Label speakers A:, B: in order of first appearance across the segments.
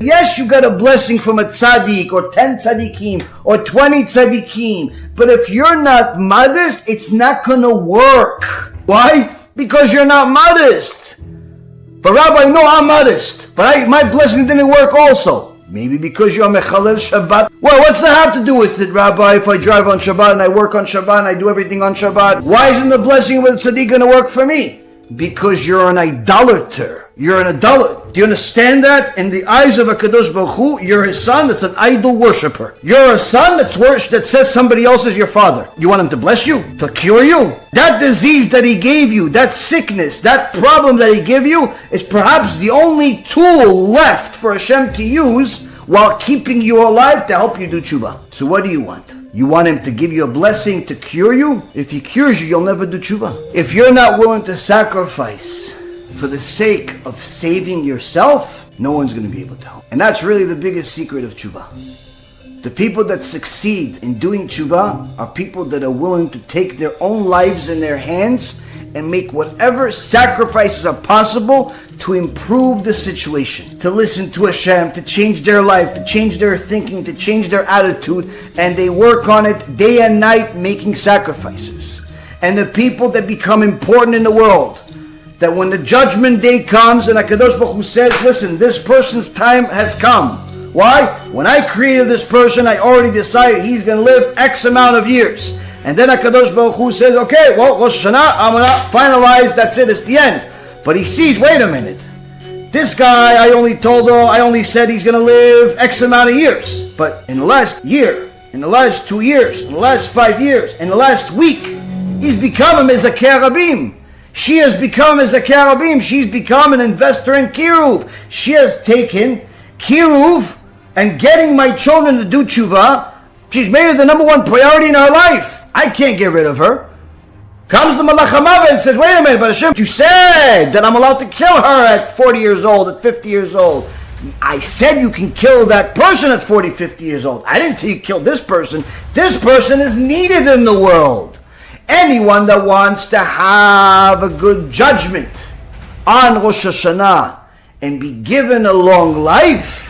A: Yes, you got a blessing from a tzaddik or 10 tzaddikim or 20 tzaddikim. But if you're not modest, it's not going to work. Why? Because you're not modest. But Rabbi, no, I'm modest. But my blessing didn't work also. Maybe because you're mechalel Shabbat. Well, what's that have to do with it, Rabbi? If I drive on Shabbat and I work on Shabbat and I do everything on Shabbat, why isn't the blessing with tzaddik going to work for me? Because you're an idolater. You're an idolater. Do you understand that? In the eyes of HaKadosh Baruch Hu, you're his son that's an idol worshiper. You're a son that says somebody else is your father. You want him to bless you? To cure you? That disease that he gave you, that sickness, that problem that he gave you, is perhaps the only tool left for Hashem to use while keeping you alive to help you do tshuva. So what do you want? You want him to give you a blessing to cure you? If he cures you, you'll never do tshuva. If you're not willing to sacrifice for the sake of saving yourself, no one's going to be able to help. And that's really the biggest secret of tshuva. The people that succeed in doing tshuva are people that are willing to take their own lives in their hands and make whatever sacrifices are possible to improve the situation, to listen to Hashem, to change their life, to change their thinking, to change their attitude, and they work on it day and night making sacrifices. And the people that become important in the world, that when the judgment day comes and HaKadosh Baruch Hu says, listen, this person's time has come. Why? When I created this person, I already decided he's going to live X amount of years. And then HaKadosh Baruch Hu says, okay, well, Rosh Hashanah, I'm going to finalize, that's it, it's the end. But he sees, wait a minute, this guy, I only said he's going to live X amount of years. But in the last year, in the last 2 years, in the last 5 years, in the last week, he's become a Mezakeh Rabim. She has become a Mezakeh Rabim. She's become an investor in Kiruv. She has taken Kiruv and getting my children to do tshuva. She's made it the number one priority in her life. I can't get rid of her. Comes the Malach HaMavet and says, wait a minute, but Hashem, you said that I'm allowed to kill her at 40 years old, at 50 years old. I said you can kill that person at 40, 50 years old. I didn't say you kill this person. This person is needed in the world. Anyone that wants to have a good judgment on Rosh Hashanah and be given a long life,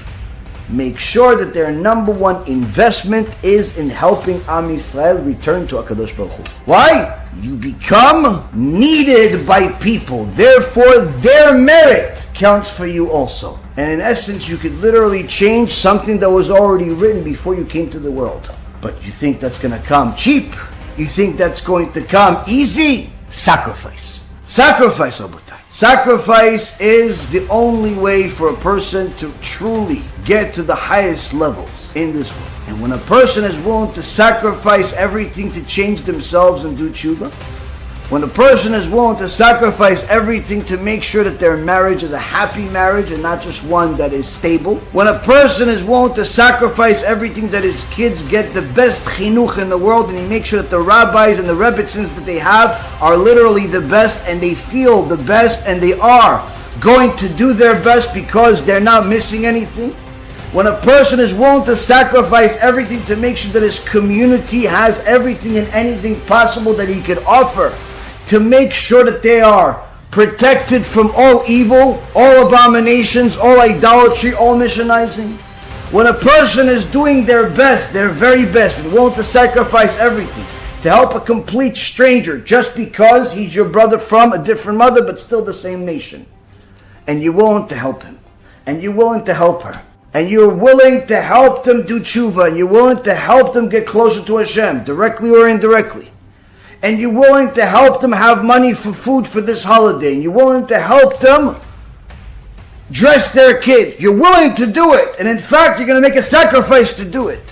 A: make sure that their number one investment is in helping Am Yisrael return to HaKadosh Baruch Hu. Why? You become needed by people. Therefore, their merit counts for you also. And in essence, you could literally change something that was already written before you came to the world. But you think that's going to come cheap? You think that's going to come easy? Sacrifice. Sacrifice, Abutai. Sacrifice is the only way for a person to truly get to the highest levels in this world. And when a person is willing to sacrifice everything to change themselves and do tshuva, when a person is willing to sacrifice everything to make sure that their marriage is a happy marriage and not just one that is stable, when a person is willing to sacrifice everything that his kids get the best chinuch in the world, and he makes sure that the rabbis and the rebbitzins that they have are literally the best and they feel the best and they are going to do their best because they're not missing anything, when a person is willing to sacrifice everything to make sure that his community has everything and anything possible that he could offer, to make sure that they are protected from all evil, all abominations, all idolatry, all missionizing. When a person is doing their best, their very best, and willing to sacrifice everything to help a complete stranger just because he's your brother from a different mother but still the same nation, and you're willing to help him, and you're willing to help her, and you're willing to help them do tshuva, and you're willing to help them get closer to Hashem, directly or indirectly, and you're willing to help them have money for food for this holiday, and you're willing to help them dress their kids, you're willing to do it, and in fact you're going to make a sacrifice to do it.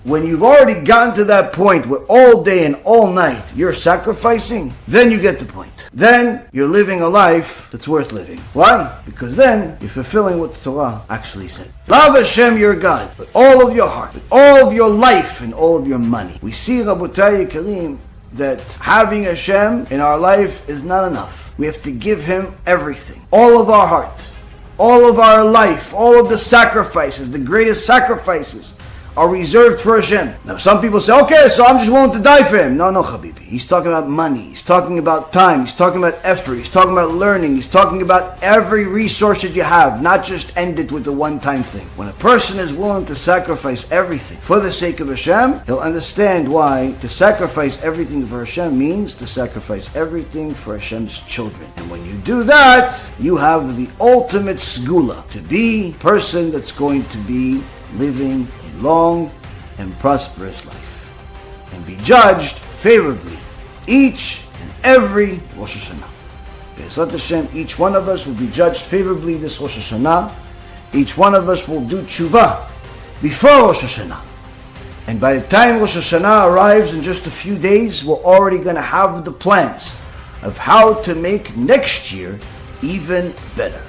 A: When you've already gotten to that point where all day and all night you're sacrificing, then you get the point. Then you're living a life that's worth living. Why? Because then you're fulfilling what the Torah actually said. Love Hashem your God with all of your heart, with all of your life, and all of your money. We see, Rabotai Karim, that having Hashem in our life is not enough. We have to give Him everything. All of our heart, all of our life, all of the sacrifices, the greatest sacrifices are reserved for Hashem. Now some people say, okay, so I'm just willing to die for him. No, Habibi. He's talking about money. He's talking about time. He's talking about effort. He's talking about learning. He's talking about every resource that you have, not just end it with a one-time thing. When a person is willing to sacrifice everything for the sake of Hashem, he'll understand why to sacrifice everything for Hashem means to sacrifice everything for Hashem's children. And when you do that, you have the ultimate sgula, to be a person that's going to be living a long and prosperous life and be judged favorably each and every Rosh Hashanah. Be'ezrat Hashem, each one of us will be judged favorably this Rosh Hashanah. Each one of us will do tshuva before Rosh Hashanah. And by the time Rosh Hashanah arrives in just a few days, we're already going to have the plans of how to make next year even better.